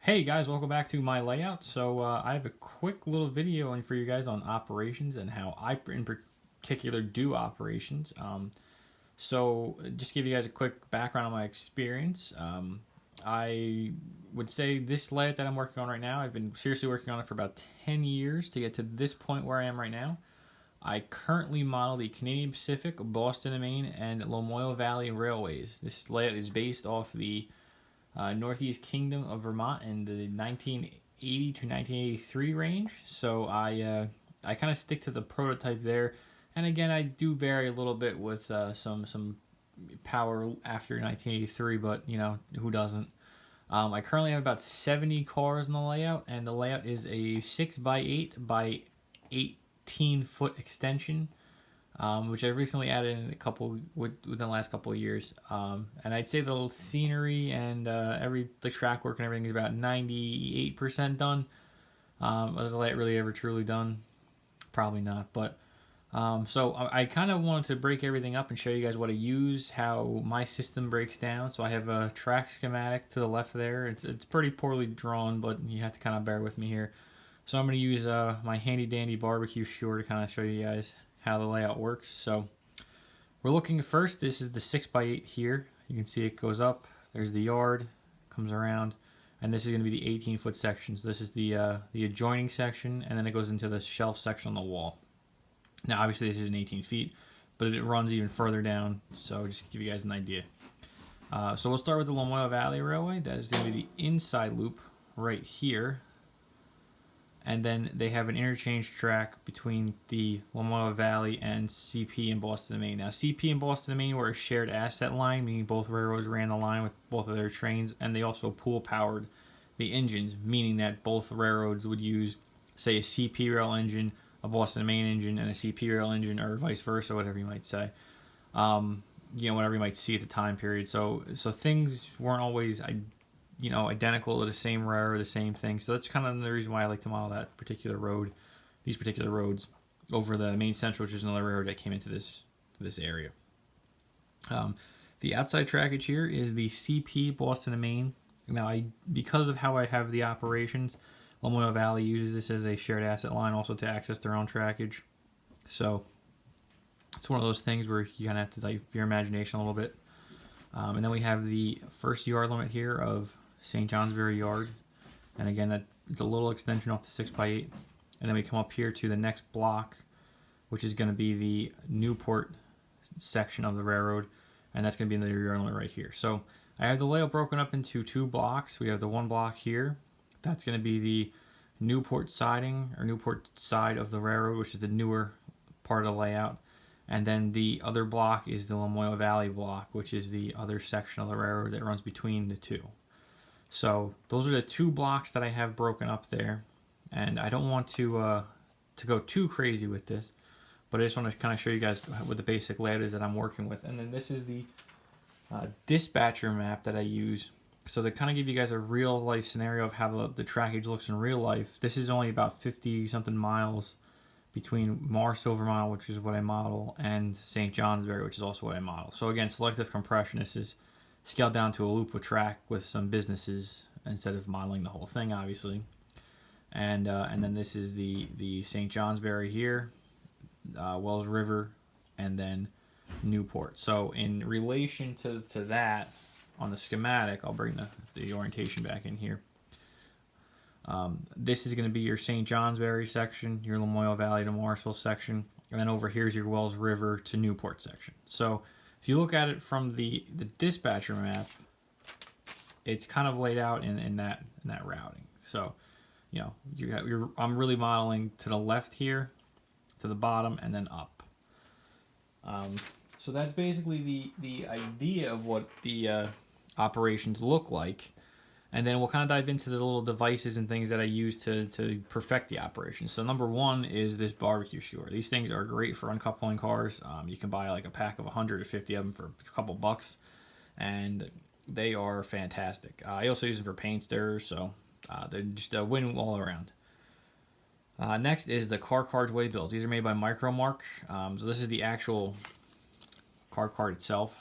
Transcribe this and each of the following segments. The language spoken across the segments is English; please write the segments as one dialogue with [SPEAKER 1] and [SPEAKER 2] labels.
[SPEAKER 1] Hey guys, welcome back to my layout. So I have a quick little video for you guys on operations and how I in particular do operations. So just give you guys a quick background on my experience. I would say this layout that I'm working on right now, I've been seriously working on it for about 10 years to get to this point where I am right now. I currently model the Canadian Pacific, Boston and Maine, and Lamoille Valley Railways. This layout is based off the Northeast Kingdom of Vermont in the 1980 to 1983 range. So I kind of stick to the prototype there, and again I do vary a little bit with some power after 1983, but you know who doesn't. I currently have about 70 cars in the layout, and the layout is a 6 by 8 by 18-foot extension, which I recently added in within the last couple of years. And I'd say the scenery and the track work and everything is about 98% done. Was the layout really ever truly done? Probably not. But so I kind of wanted to break everything up and show you guys what I use, how my system breaks down. So I have a track schematic to the left there. It's pretty poorly drawn, but you have to kind of bear with me here. So I'm going to use my handy dandy barbecue skewer to kind of show you guys how the layout works. So we're looking first, this is the 6 by 8 here. You can see it goes up, there's the yard, comes around, and this is going to be the 18-foot section. So this is the adjoining section, and then it goes into the shelf section on the wall. Now obviously this isn't 18 feet, but it runs even further down, so just to give you guys an idea. So we'll start with the Lamoille Valley Railway. That is going to be the inside loop right here. And then they have an interchange track between the Lamoille Valley and CP in Boston and Maine. Now, CP and Boston and Maine were a shared asset line, meaning both railroads ran the line with both of their trains, and they also pool powered the engines, meaning that both railroads would use, say, a CP rail engine, a Boston and Maine engine, and a CP rail engine, or vice versa, whatever you might say. Whatever you might see at the time period. So things weren't always identical to the same railroad, the same thing. So that's kind of the reason why I like to model that particular road, these particular roads, over the Maine Central, which is another railroad that came into this area. The outside trackage here is the CP Boston and Maine. Now, because of how I have the operations, Lamoille Valley uses this as a shared asset line also to access their own trackage. So it's one of those things where you kind of have to type your imagination a little bit. And then we have the first yard limit here of St. Johnsbury Yard, and again it's a little extension off the 6 by 8, and then we come up here to the next block, which is going to be the Newport section of the railroad, and that's going to be in the yard limit right here. So I have the layout broken up into two blocks. We have the one block here, that's going to be the Newport siding or Newport side of the railroad, which is the newer part of the layout. And then the other block is the Lamoille Valley block, which is the other section of the railroad that runs between the two. So those are the two blocks that I have broken up there. And I don't want to go too crazy with this, but I just want to kind of show you guys what the basic layout is that I'm working with. And then this is the dispatcher map that I use. So to kind of give you guys a real life scenario of how the trackage looks in real life, this is only about 50 something miles between Morrisville, Vermont, which is what I model, and St. Johnsbury, which is also what I model. So again, selective compression, this is scaled down to a loop of track with some businesses instead of modeling the whole thing, obviously. And then this is the St. Johnsbury here, Wells River, and then Newport. So in relation to that, on the schematic, I'll bring the orientation back in here. This is going to be your St. Johnsbury section, your Lamoille Valley to Morrisville section, and then over here is your Wells River to Newport section. So if you look at it from the dispatcher map, it's kind of laid out in that routing. So I'm really modeling to the left here, to the bottom, and then up. So that's basically the idea of what the operations look like. And then we'll kind of dive into the little devices and things that I use to perfect the operation. So number one is this barbecue skewer. These things are great for uncoupling cars. You can buy like a pack of 100 or 50 of them for a couple bucks, and they are fantastic. I also use them for paint stirrers, so they're just a win all around. Next is the car cards waybills. These are made by Micromark. So this is the actual car card itself.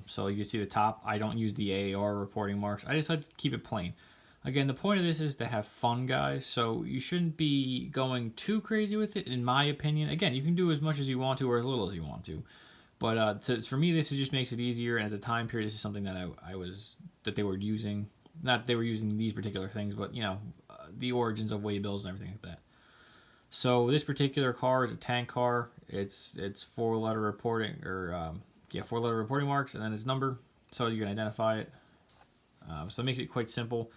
[SPEAKER 1] So you can see the top. I don't use the AAR reporting marks. I just like to keep it plain. Again, the point of this is to have fun, guys. So you shouldn't be going too crazy with it, in my opinion. Again, you can do as much as you want to or as little as you want to. But for me, this just makes it easier. And at the time period, this is something that that they were using. Not they were using these particular things, but the origins of waybills and everything like that. So this particular car is a tank car. It's 4-letter reporting or 4-letter reporting marks, and then its number, so you can identify it. So it makes it quite simple.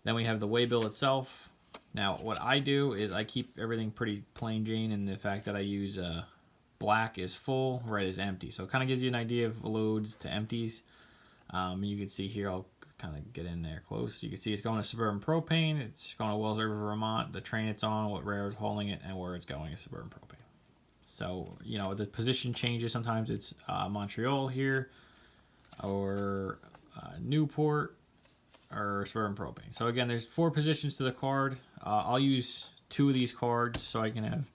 [SPEAKER 1] Then we have the waybill itself. Now, what I do is I keep everything pretty plain Jane, in the fact that I use black is full, red is empty. So it kind of gives you an idea of loads to empties. And you can see here, I'll kind of get in there close. You can see it's going to Suburban Propane. It's going to Wells River, Vermont. The train it's on, what railroad's hauling it, and where it's going is Suburban Propane. So, the position changes. Sometimes it's Montreal here, or Newport, or Suburban Propane. So again, there's 4 positions to the card. I'll use 2 of these cards, so I can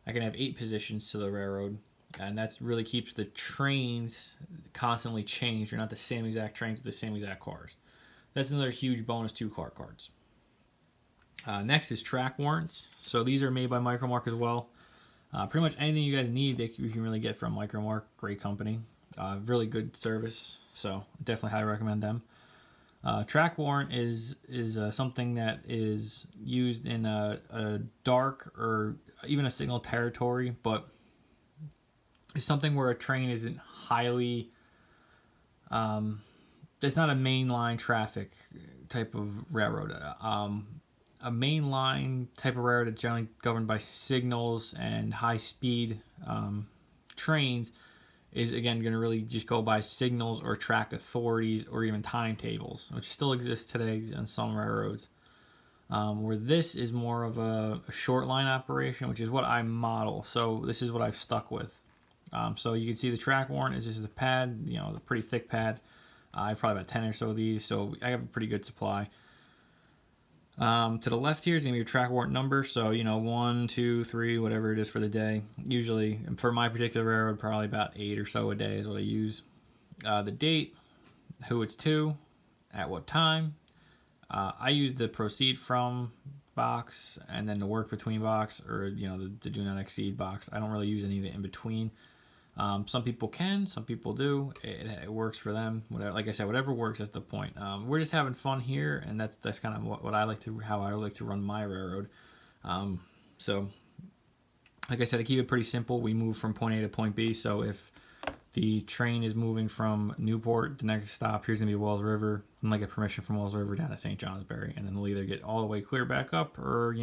[SPEAKER 1] have 8 positions to the railroad, and that really keeps the trains constantly changed. You're not the same exact trains with the same exact cars. That's another huge bonus, 2 car cards. Next is track warrants. So these are made by Micromark as well. Pretty much anything you guys need, you can really get from Micromark. Great company, really good service. So definitely highly recommend them. Track warrant is something that is used in a dark or even a signal territory, but it's something where a train isn't highly, it's not a mainline traffic type of railroad. A mainline type of railroad is generally governed by signals and high speed trains is again going to really just go by signals or track authorities or even timetables, which still exists today on some railroads. Where this is more of a short line operation, which is what I model. So this is what I've stuck with. So you can see the track warrant is just the pad, the pretty thick pad. I have probably about 10 or so of these, so I have a pretty good supply. To the left here is going to be your track warrant number. So, 1, 2, 3, whatever it is for the day. Usually, for my particular railroad, probably about 8 or so a day is what I use. The date, who it's to, at what time. I use the proceed from box and then the work between box, or, the do not exceed box. I don't really use any of the in between. Some people can, some people do. It works for them. Whatever, like I said, whatever works. That's the point. We're just having fun here, and that's kind of what I like to, how I like to run my railroad. So, like I said, I keep it pretty simple. We move from point A to point B. So if the train is moving from Newport, the next stop here's gonna be Wells River, and I get permission from Wells River down to St. Johnsbury, and then they'll either get all the way clear back up, or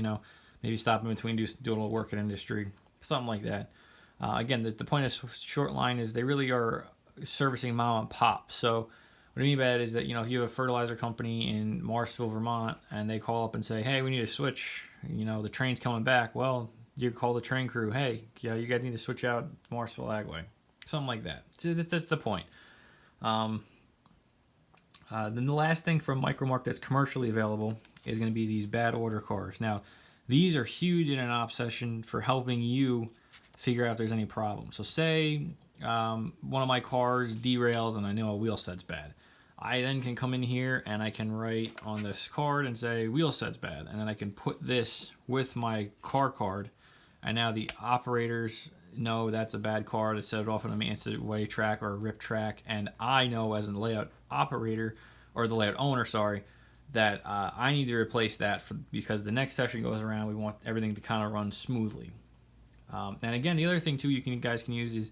[SPEAKER 1] maybe stop in between, do a little work at industry, something like that. Again, the point of short line is they really are servicing mom and pop. So what I mean by that is that, if you have a fertilizer company in Morrisville, Vermont, and they call up and say, hey, we need a switch, the train's coming back. Well, you call the train crew, hey, you guys need to switch out Morrisville Agway. Something like that. So that's the point. Then the last thing from Micromark that's commercially available is going to be these bad order cars. Now, these are huge in an op session for helping you figure out if there's any problem. So say one of my cars derails and I know a wheel set's bad. I then can come in here and I can write on this card and say wheel set's bad, and then I can put this with my car card, and now the operators know that's a bad car to set it off on a maintenance way track or a rip track, and I know as a layout operator, or the layout owner, sorry, that I need to replace that because the next session goes around, we want everything to kind of run smoothly. And again, the other thing too you guys can use is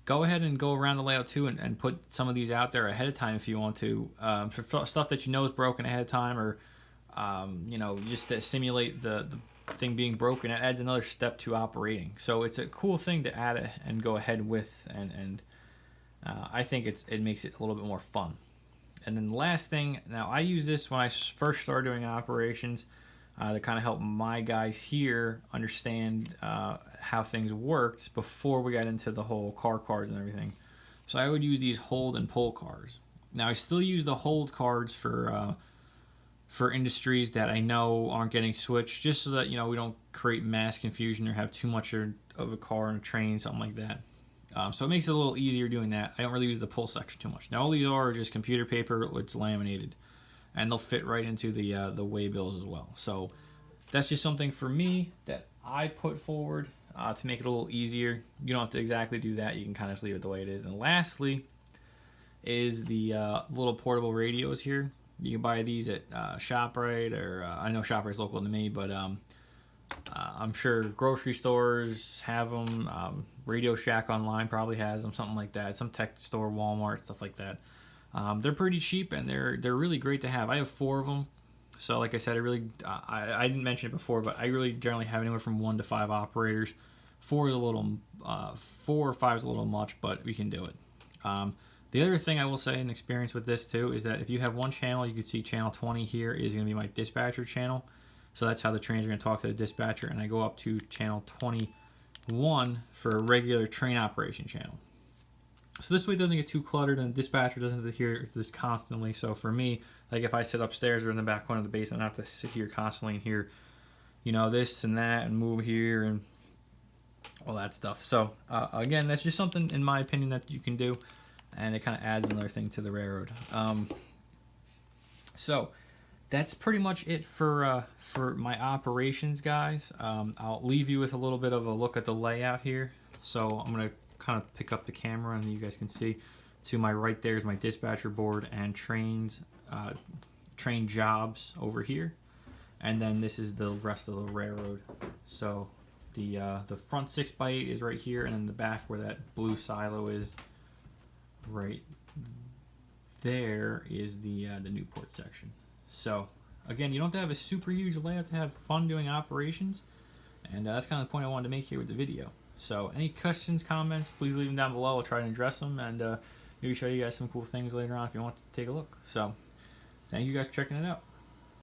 [SPEAKER 1] go ahead and go around the layout too and put some of these out there ahead of time if you want to, for stuff that is broken ahead of time, or just to simulate the thing being broken. It adds another step to operating, so it's a cool thing to add and go ahead with, and I think it makes it a little bit more fun. And then the last thing, now I use this when I first started doing operations to kind of help my guys here understand how things worked before we got into the whole car cards and everything. So I would use these hold and pull cards. Now I still use the hold cards for industries that I know aren't getting switched, just so that we don't create mass confusion or have too much of a car and a train, something like that. So it makes it a little easier doing that. I don't really use the pull section too much. Now all these are just computer paper, it's laminated. and they'll fit right into the waybills as well. So that's just something for me that I put forward to make it a little easier. You don't have to exactly do that. You can kind of just leave it the way it is. And lastly is the little portable radios here. You can buy these at ShopRite, or I know ShopRite's local to me, but I'm sure grocery stores have them. Radio Shack online probably has them, something like that. Some tech store, Walmart, stuff like that. They're pretty cheap, and they're really great to have. I have 4 of them. So like I said, I didn't mention it before, but I really generally have anywhere from 1 to 5 operators. 4 is a little, 4 or 5 is a little much, but we can do it. The other thing I will say, in experience with this too, is that if you have one channel, you can see channel 20 here is going to be my dispatcher channel. So that's how the trains are going to talk to the dispatcher, and I go up to channel 21 for a regular train operation channel. So this way it doesn't get too cluttered, and the dispatcher doesn't have to hear this constantly. So for me, like if I sit upstairs or in the back corner of the basement, I have to sit here constantly and hear, you know, this and that and move here and all that stuff. So again, that's just something, in my opinion, that you can do, and it kind of adds another thing to the railroad. So that's pretty much it for my operations, guys. I'll leave you with a little bit of a look at the layout here. So I'm going to kind of pick up the camera, and you guys can see to my right there is my dispatcher board and train jobs over here, and then this is the rest of the railroad. So the front 6x8 is right here, and in the back where that blue silo is right there is the Newport section. So again, you don't have to have a super huge layout to have fun doing operations, and that's kind of the point I wanted to make here with the video. So any questions, comments, please leave them down below. I'll try to address them, and maybe show you guys some cool things later on if you want to take a look. So thank you guys for checking it out.